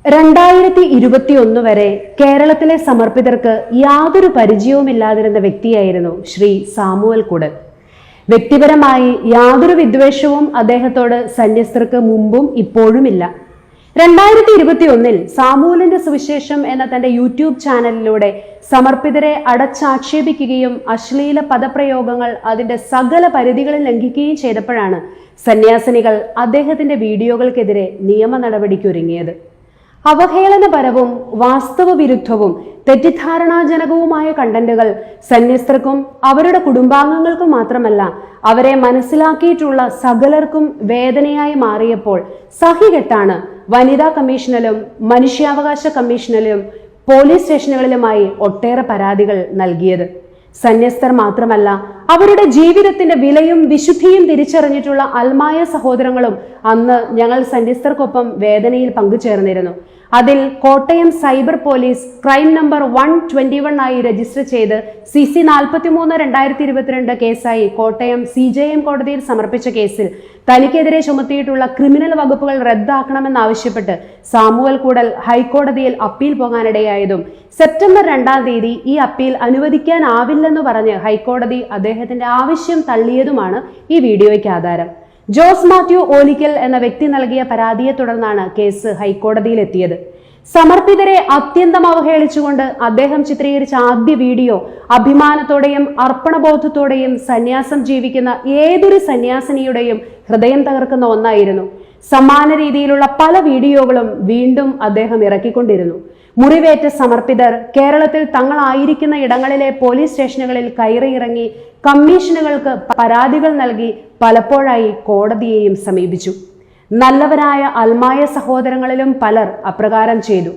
2021 വരെ കേരളത്തിലെ സമർപ്പിതർക്ക് യാതൊരു പരിചയവുമില്ലാതിരുന്ന വ്യക്തിയായിരുന്നു ശ്രീ സാമുവൽ കുടൽ. വ്യക്തിപരമായി യാതൊരു വിദ്വേഷവും അദ്ദേഹത്തോട് സന്യസ്തർക്ക് മുമ്പും ഇപ്പോഴുമില്ല. 2021 സാമുവലിന്റെ സുവിശേഷം എന്ന തന്റെ യൂട്യൂബ് ചാനലിലൂടെ സമർപ്പിതരെ അടച്ചാക്ഷേപിക്കുകയും അശ്ലീല പദപ്രയോഗങ്ങൾ അതിന്റെ സകല പരിധികളിൽ ലംഘിക്കുകയും ചെയ്തപ്പോഴാണ് സന്യാസിനികൾ അദ്ദേഹത്തിന്റെ വീഡിയോകൾക്കെതിരെ നിയമ നടപടിക്കൊരുങ്ങിയത്. അവഹേളനപരവും വാസ്തവവിരുദ്ധവും തെറ്റിദ്ധാരണാജനകവുമായ കണ്ടന്റുകൾ സന്യസ്തർക്കും അവരുടെ കുടുംബാംഗങ്ങൾക്കും മാത്രമല്ല അവരെ മനസ്സിലാക്കിയിട്ടുള്ള സകലർക്കും വേദനയായി മാറിയപ്പോൾ സഹികെട്ടാണ് വനിതാ കമ്മീഷനിലും മനുഷ്യാവകാശ കമ്മീഷനിലും പോലീസ് സ്റ്റേഷനുകളിലുമായി ഒട്ടേറെ പരാതികൾ നൽകിയത്. സന്യസ്തർ മാത്രമല്ല, അവരുടെ ജീവിതത്തിന്റെ വിലയും വിശുദ്ധിയും തിരിച്ചറിഞ്ഞിട്ടുള്ള അൽമായ സഹോദരങ്ങളും അന്ന് ഞങ്ങൾ സന്യസ്തർക്കൊപ്പം വേദനയിൽ പങ്കുചേർന്നിരുന്നു. അതിൽ Kottayam cyber police crime number 121 ആയി രജിസ്റ്റർ ചെയ്ത് CC 43/2022 കേസായി കോട്ടയം CJM കോടതിയിൽ സമർപ്പിച്ച കേസിൽ തനിക്കെതിരെ ചുമത്തിയിട്ടുള്ള ക്രിമിനൽ വകുപ്പുകൾ റദ്ദാക്കണമെന്നാവശ്യപ്പെട്ട് സാമുവൽ കുടൽ ഹൈക്കോടതിയിൽ അപ്പീൽ പോകാനിടയായതും സെപ്റ്റംബർ 2-ാം തീയതി ഈ അപ്പീൽ അനുവദിക്കാനാവില്ലെന്ന് പറഞ്ഞ് ഹൈക്കോടതി അദ്ദേഹത്തിന്റെ ആവശ്യം തള്ളിയതുമാണ് ഈ വീഡിയോയ്ക്ക് ആധാരം. ജോസ് മാത്യു ഓലിക്കൽ എന്ന വ്യക്തി നൽകിയ പരാതിയെ തുടർന്നാണ് കേസ് ഹൈക്കോടതിയിൽ എത്തിയത്. സമർപ്പിതരെ അത്യന്തം അവഹേളിച്ചുകൊണ്ട് അദ്ദേഹം ചിത്രീകരിച്ച ആദ്യ വീഡിയോ അഭിമാനത്തോടെയും അർപ്പണബോധത്തോടെയും സന്യാസം ജീവിക്കുന്ന ഏതൊരു സന്യാസിനിയുടെയും ഹൃദയം തകർക്കുന്ന ഒന്നായിരുന്നു. സമാന രീതിയിലുള്ള പല വീഡിയോകളും വീണ്ടും അദ്ദേഹം ഇറക്കിക്കൊണ്ടിരുന്നു. മുറിവേറ്റ സമർപ്പിതർ കേരളത്തിൽ തങ്ങളായിരിക്കുന്ന ഇടങ്ങളിലെ പോലീസ് സ്റ്റേഷനുകളിൽ കയറിയിറങ്ങി കമ്മീഷനുകൾക്ക് പരാതികൾ നൽകി പലപ്പോഴായി കോടതിയെയും സമീപിച്ചു. നല്ലവരായ അൽമായ സഹോദരങ്ങളിലും പലർ അപ്രകാരം ചെയ്തു.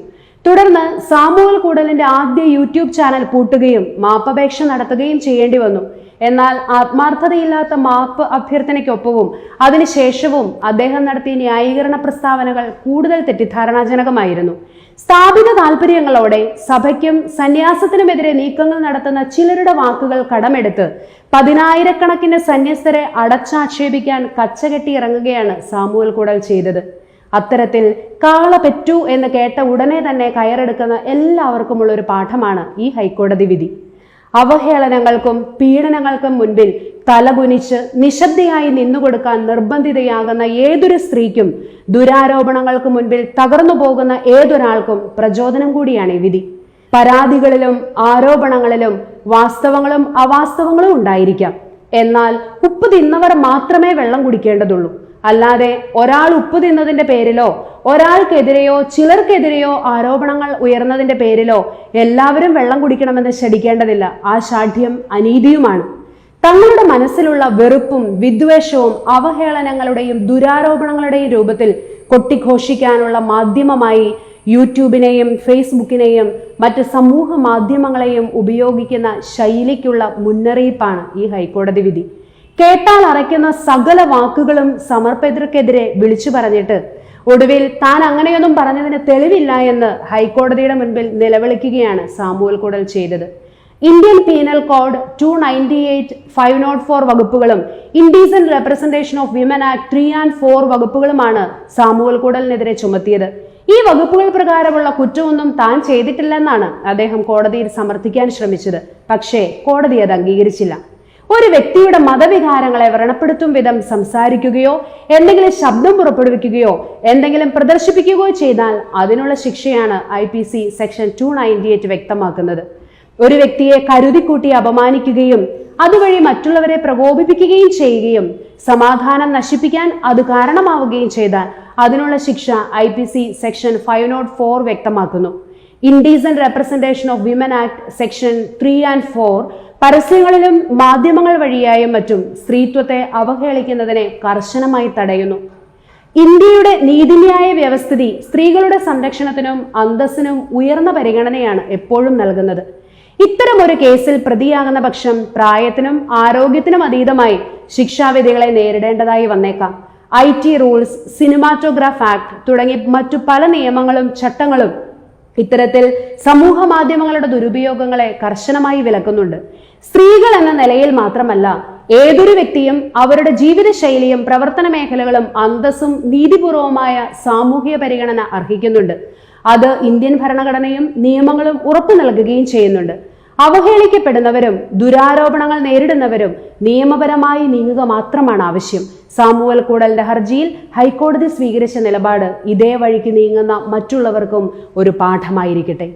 തുടർന്ന് സാമുവൽ കുടലിന്റെ ആദ്യ യൂട്യൂബ് ചാനൽ പൂട്ടുകയും മാപ്പപേക്ഷ നടത്തുകയും ചെയ്യേണ്ടി വന്നു. എന്നാൽ ആത്മാർത്ഥതയില്ലാത്ത മാപ്പ് അഭ്യർത്ഥനയ്ക്കൊപ്പവും അതിനുശേഷവും അദ്ദേഹം നടത്തിയ ന്യായീകരണ പ്രസ്താവനകൾ കൂടുതൽ തെറ്റിദ്ധാരണാജനകമായിരുന്നു. സ്ഥാപിത താല്പര്യങ്ങളോടെ സഭയ്ക്കും സന്യാസത്തിനുമെതിരെ നീക്കങ്ങൾ നടത്തുന്ന ചിലരുടെ വാക്കുകൾ കടമെടുത്ത് 10,000-കണക്കിന് സന്യസ്തരെ അടച്ചാക്ഷേപിക്കാൻ കച്ചകെട്ടി ഇറങ്ങുകയാണ് സാമുവൽ കുടൽ ചെയ്തത്. അത്തരത്തിൽ കാള പെറ്റു എന്ന് കേട്ട ഉടനെ തന്നെ കയറെടുക്കുന്ന എല്ലാവർക്കുമുള്ള ഒരു പാഠമാണ് ഈ ഹൈക്കോടതി വിധി. അവഹേളനങ്ങൾക്കും പീഡനങ്ങൾക്കും മുൻപിൽ തലകുനിച്ച് നിശബ്ദയായി നിന്നുകൊടുക്കാൻ നിർബന്ധിതയാകുന്ന ഏതൊരു സ്ത്രീക്കും ദുരാരോപണങ്ങൾക്ക് മുൻപിൽ തകർന്നു പോകുന്ന ഏതൊരാൾക്കും പ്രചോദനം കൂടിയാണ് ഈ വിധി. പരാതികളിലും ആരോപണങ്ങളിലും വാസ്തവങ്ങളും അവാസ്തവങ്ങളും ഉണ്ടായിരിക്കാം. എന്നാൽ ഉപ്പ് തിന്നവർ മാത്രമേ വെള്ളം കുടിക്കേണ്ടതുള്ളൂ. അല്ലാതെ ഒരാൾ ഉപ്പ് തിന്നതിന്റെ പേരിലോ ഒരാൾക്കെതിരെയോ ചിലർക്കെതിരെയോ ആരോപണങ്ങൾ ഉയർന്നതിന്റെ പേരിലോ എല്ലാവരും വെള്ളം കുടിക്കണമെന്ന് ശഠിക്കേണ്ടതില്ല. ആ ശാഠ്യം അനീതിയുമാണ്. തങ്ങളുടെ മനസ്സിലുള്ള വെറുപ്പും വിദ്വേഷവും അവഹേളനങ്ങളുടെയും ദുരാരോപണങ്ങളുടെയും രൂപത്തിൽ കൊട്ടിഘോഷിക്കാനുള്ള മാധ്യമമായി യൂട്യൂബിനെയും ഫേസ്ബുക്കിനെയും മറ്റ് സമൂഹ മാധ്യമങ്ങളെയും ഉപയോഗിക്കുന്ന ശൈലിക്കുള്ള മുന്നറിയിപ്പാണ് ഈ ഹൈക്കോടതി വിധി. കേട്ടാൽ അറയ്ക്കുന്ന സകല വാക്കുകളും സമർപ്പിതർക്കെതിരെ വിളിച്ചു പറഞ്ഞിട്ട് ഒടുവിൽ താൻ അങ്ങനെയൊന്നും പറഞ്ഞതിന് തെളിവില്ല എന്ന് ഹൈക്കോടതിയുടെ മുൻപിൽ നിലവിളിക്കുകയാണ് സാമുവൽ കുടൽ ചെയ്തത്. ഇന്ത്യൻ പീനൽ കോഡ് 298, 504 വകുപ്പുകളും indecent representation of women act 3 and 4 വകുപ്പുകളുമാണ് സാമുവൽ കുടലിനെതിരെ ചുമത്തിയത്. ഈ വകുപ്പുകൾ പ്രകാരമുള്ള കുറ്റമൊന്നും താൻ ചെയ്തിട്ടില്ലെന്നാണ് അദ്ദേഹം കോടതിയിൽ സമർത്ഥിക്കാൻ ശ്രമിച്ചത്. പക്ഷേ കോടതി അത് അംഗീകരിച്ചില്ല. ഒരു വ്യക്തിയുടെ മതവികാരങ്ങളെ വ്രണപ്പെടുത്തും വിധം സംസാരിക്കുകയോ എന്തെങ്കിലും ശബ്ദം പുറപ്പെടുവിക്കുകയോ എന്തെങ്കിലും പ്രദർശിപ്പിക്കുകയോ ചെയ്താൽ അതിനുള്ള ശിക്ഷയാണ് IPC സെക്ഷൻ 298 വ്യക്തമാക്കുന്നത്. ഒരു വ്യക്തിയെ കരുതിക്കൂട്ടി അപമാനിക്കുകയും അതുവഴി മറ്റുള്ളവരെ പ്രകോപിപ്പിക്കുകയും ചെയ്യുകയും സമാധാനം നശിപ്പിക്കാൻ അത് കാരണമാവുകയും ചെയ്താൽ അതിനുള്ള ശിക്ഷ IPC സെക്ഷൻ 504 വ്യക്തമാക്കുന്നു. Indecent representation of women act section 3 and 4 പരസ്യങ്ങളിലും മാധ്യമങ്ങൾ വഴിയായും മറ്റും സ്ത്രീത്വത്തെ അവഹേളിക്കുന്നതിനെ കർശനമായി തടയുന്നു. ഇന്ത്യയുടെ നീതിന്യായ വ്യവസ്ഥിതി സ്ത്രീകളുടെ സംരക്ഷണത്തിനും അന്തസ്സിനും ഉയർന്ന പരിഗണനയാണ് എപ്പോഴും നൽകുന്നത്. ഇത്തരം ഒരു കേസിൽ പ്രതിയാകുന്ന പക്ഷം പ്രായത്തിനും ആരോഗ്യത്തിനും അതീതമായി ശിക്ഷാവിധികളെ നേരിടേണ്ടതായി വന്നേക്കാം. IT റൂൾസ്, സിനിമാറ്റോഗ്രാഫ് ആക്ട് തുടങ്ങി മറ്റു പല നിയമങ്ങളും ചട്ടങ്ങളും ഇത്തരത്തിൽ സമൂഹ മാധ്യമങ്ങളുടെ ദുരുപയോഗങ്ങളെ കർശനമായി വിലക്കുന്നുണ്ട്. സ്ത്രീകൾ എന്ന നിലയിൽ മാത്രമല്ല, ഏതൊരു വ്യക്തിയും അവരുടെ ജീവിതശൈലിയും പ്രവർത്തന മേഖലകളും അന്തസ്സും നീതിപൂർവമായ സാമൂഹിക പരിഗണന അർഹിക്കുന്നുണ്ട്. അത് ഇന്ത്യൻ ഭരണഘടനയും നിയമങ്ങളും ഉറപ്പു നൽകുകയും ചെയ്യുന്നുണ്ട്. അവഹേളിക്കപ്പെടുന്നവരും ദുരാരോപണങ്ങൾ നേരിടുന്നവരും നിയമപരമായി നീങ്ങുക മാത്രമാണ് ആവശ്യം. സാമുവൽ കൂടലിന്റെ ഹർജിയിൽ ഹൈക്കോടതി സ്വീകരിച്ച നിലപാട് ഇതേ വഴിക്ക് നീങ്ങുന്ന മറ്റുള്ളവർക്കും ഒരു പാഠമായിരിക്കട്ടെ.